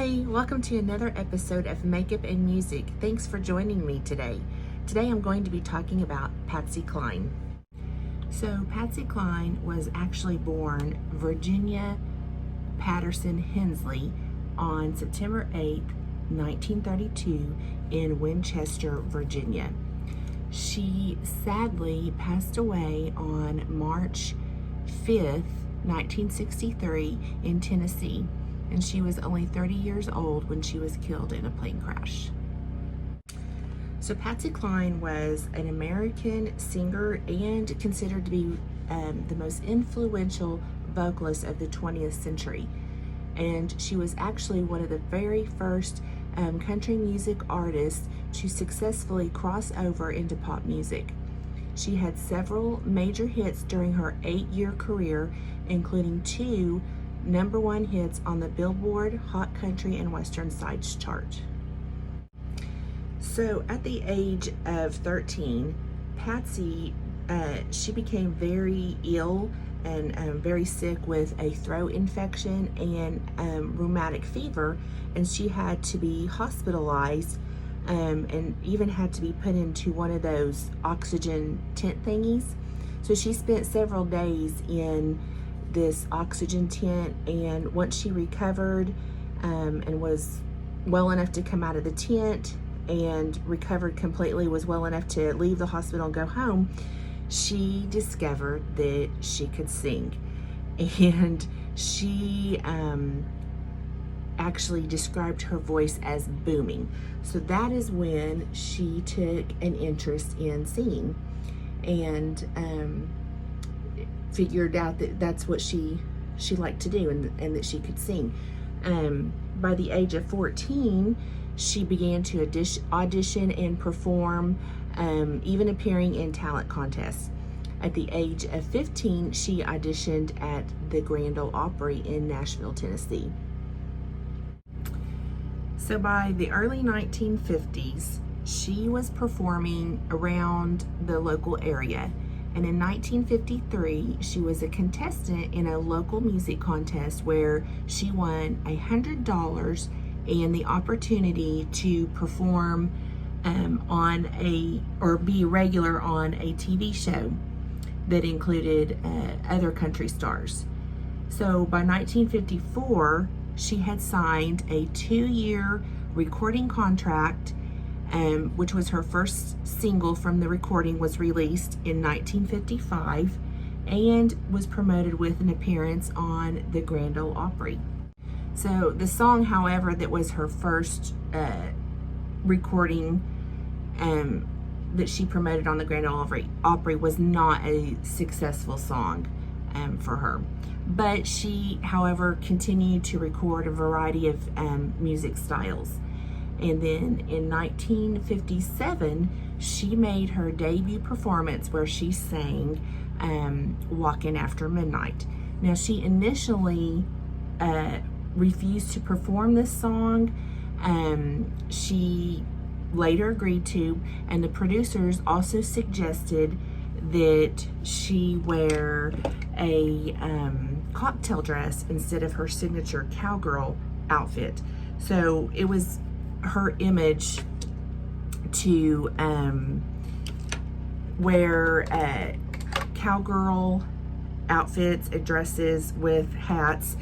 Hey, welcome to another episode of Makeup and Music. Thanks for joining me today. Today I'm going to be talking about Patsy Cline. So Patsy Cline was actually born Virginia Patterson Hensley on September 8th, 1932 in Winchester, Virginia. She sadly passed away on March 5th, 1963 in Tennessee, and she was only 30 years old when she was killed in a plane crash. So Patsy Cline was an American singer and considered to be the most influential vocalist of the 20th century. And she was actually one of the very first country music artists to successfully cross over into pop music. She had several major hits during her 8-year career, including 2 #1 hits on the Billboard Hot Country and Western Sides chart. So at the age of 13, Patsy, she became very ill and very sick with a throat infection and rheumatic fever, and she had to be hospitalized and even had to be put into one of those oxygen tent thingies. So she spent several days in this oxygen tent, and once she recovered and was well enough to come out of the tent and recovered completely, was well enough to leave the hospital and go home, she discovered that she could sing. And she actually described her voice as booming. So that is when she took an interest in singing and figured out that that's what she liked to do, and that she could sing. By the age of 14, she began to audition and perform, even appearing in talent contests. At the age of 15, she auditioned at the Grand Ole Opry in Nashville, Tennessee. So by the early 1950s, she was performing around the local area. And in 1953, she was a contestant in a local music contest where she won $100 and the opportunity to perform be regular on a TV show that included other country stars. So by 1954, she had signed a 2-year recording contract, which was her first single from the recording, was released in 1955 and was promoted with an appearance on the Grand Ole Opry. So the song, however, that was her first recording that she promoted on the Grand Ole Opry was not a successful song for her. But she, however, continued to record a variety of music styles. And then in 1957, she made her debut performance where she sang Walking After Midnight. Now, she initially refused to perform this song. She later agreed to, and the producers also suggested that she wear a cocktail dress instead of her signature cowgirl outfit. So it was her image to wear cowgirl outfits, dresses with hats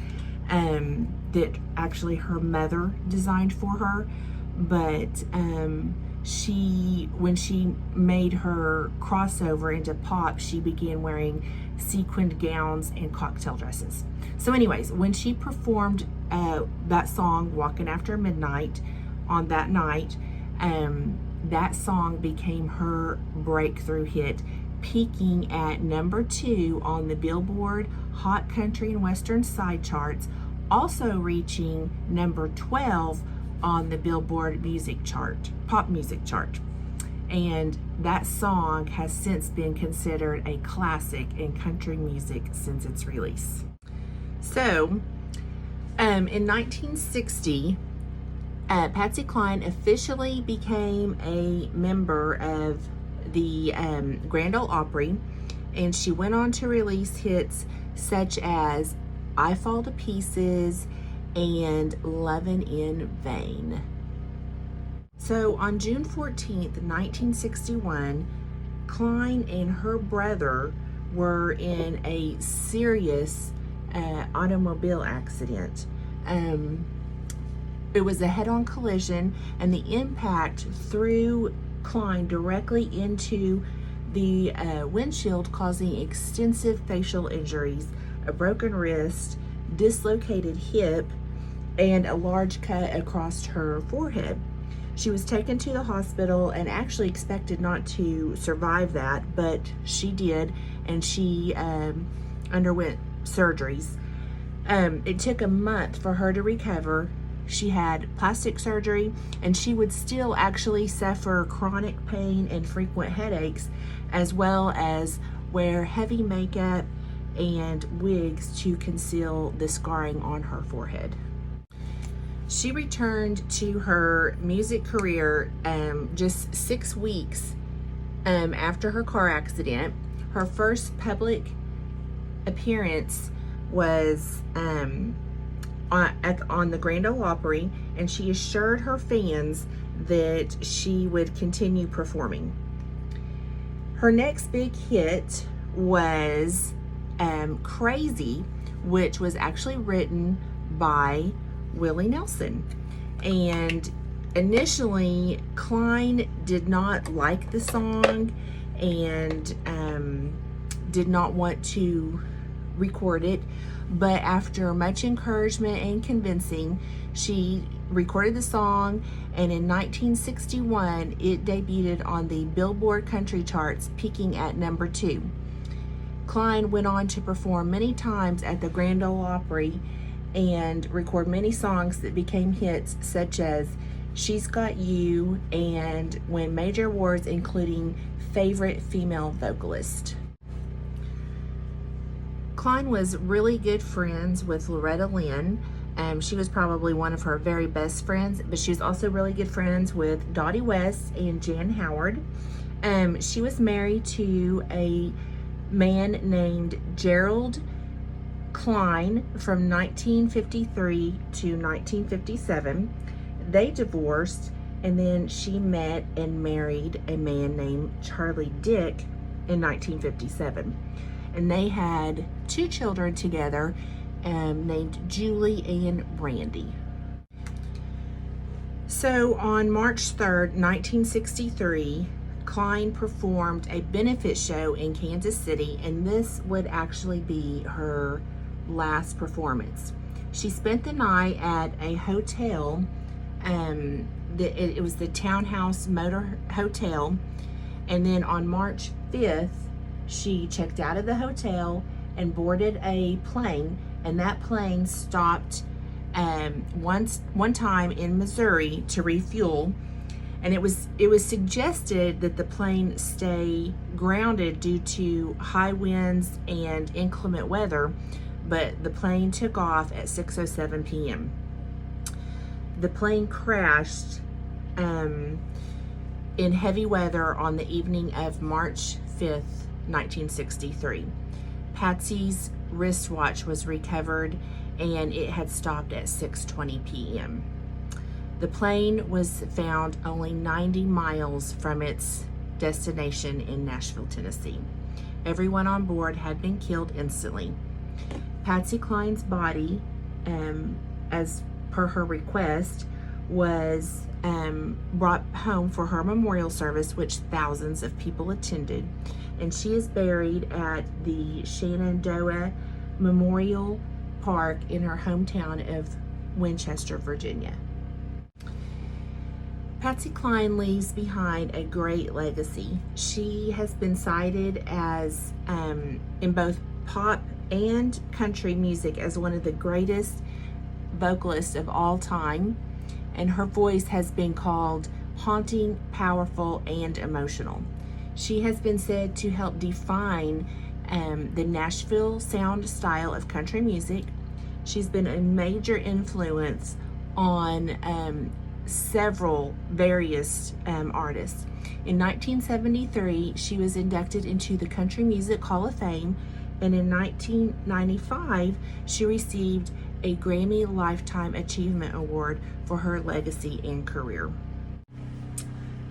that actually her mother designed for her. But when she made her crossover into pop, she began wearing sequined gowns and cocktail dresses. So anyways, when she performed that song, Walking After Midnight, on that night, that song became her breakthrough hit, peaking at #2 on the Billboard Hot Country and Western Side charts, also reaching #12 on the Billboard music chart, pop music chart. And that song has since been considered a classic in country music since its release. So, in 1960, Patsy Cline officially became a member of the Grand Ole Opry, and she went on to release hits such as I Fall to Pieces and Lovin' in Vain. So on June 14th, 1961, Cline and her brother were in a serious automobile accident. It was a head-on collision, and the impact threw Cline directly into the windshield, causing extensive facial injuries, a broken wrist, dislocated hip, and a large cut across her forehead. She was taken to the hospital and actually expected not to survive that, but she did, and she underwent surgeries. It took a month for her to recover. She had plastic surgery, and she would still actually suffer chronic pain and frequent headaches, as well as wear heavy makeup and wigs to conceal the scarring on her forehead. She returned to her music career just 6 weeks after her car accident. Her first public appearance was on the Grand Ole Opry, and she assured her fans that she would continue performing. Her next big hit was Crazy, which was actually written by Willie Nelson. And initially, Cline did not like the song and did not want to record it, but after much encouragement and convincing, she recorded the song, and in 1961 it debuted on the Billboard country charts, peaking at number 2. Cline went on to perform many times at the Grand Ole Opry and record many songs that became hits, such as She's Got You and win major awards, including Favorite Female Vocalist. Cline was really good friends with Loretta Lynn. She was probably one of her very best friends, but she was also really good friends with Dottie West and Jan Howard. She was married to a man named Gerald Cline from 1953 to 1957. They divorced, and then she met and married a man named Charlie Dick in 1957. And they had 2 children together named Julie and Brandy. So on March 3rd, 1963, Cline performed a benefit show in Kansas City, and this would actually be her last performance. She spent the night at a hotel. It was the Townhouse Motor Hotel, and then on March 5th, she checked out of the hotel and boarded a plane, and that plane stopped one time in Missouri to refuel, and it was suggested that the plane stay grounded due to high winds and inclement weather, but the plane took off at 6:07 p.m. The plane crashed in heavy weather on the evening of March 5th, 1963. Patsy's wristwatch was recovered, and it had stopped at 6:20 p.m. The plane was found only 90 miles from its destination in Nashville, Tennessee. Everyone on board had been killed instantly. Patsy Cline's body, as per her request, was brought home for her memorial service, which thousands of people attended, and she is buried at the Shenandoah Memorial Park in her hometown of Winchester, Virginia. Patsy Cline leaves behind a great legacy. She has been cited as, in both pop and country music, as one of the greatest vocalists of all time, and her voice has been called haunting, powerful, and emotional. She has been said to help define the Nashville sound style of country music. She's been a major influence on several various artists. In 1973, she was inducted into the Country Music Hall of Fame, and in 1995, she received a Grammy Lifetime Achievement Award for her legacy and career.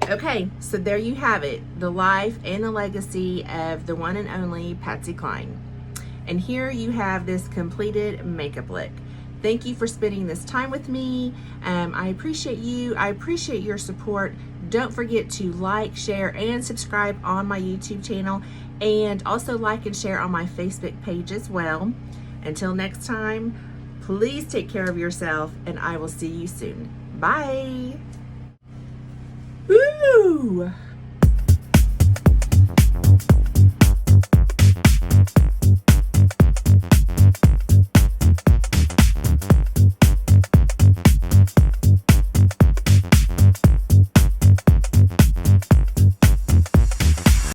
Okay, so there you have it, the life and the legacy of the one and only Patsy Cline. And here you have this completed makeup look. Thank you for spending this time with me. I appreciate you. I appreciate your support. Don't forget to like, share, and subscribe on my YouTube channel, and also like and share on my Facebook page as well. Until next time, please take care of yourself, and I will see you soon. Bye. Woo!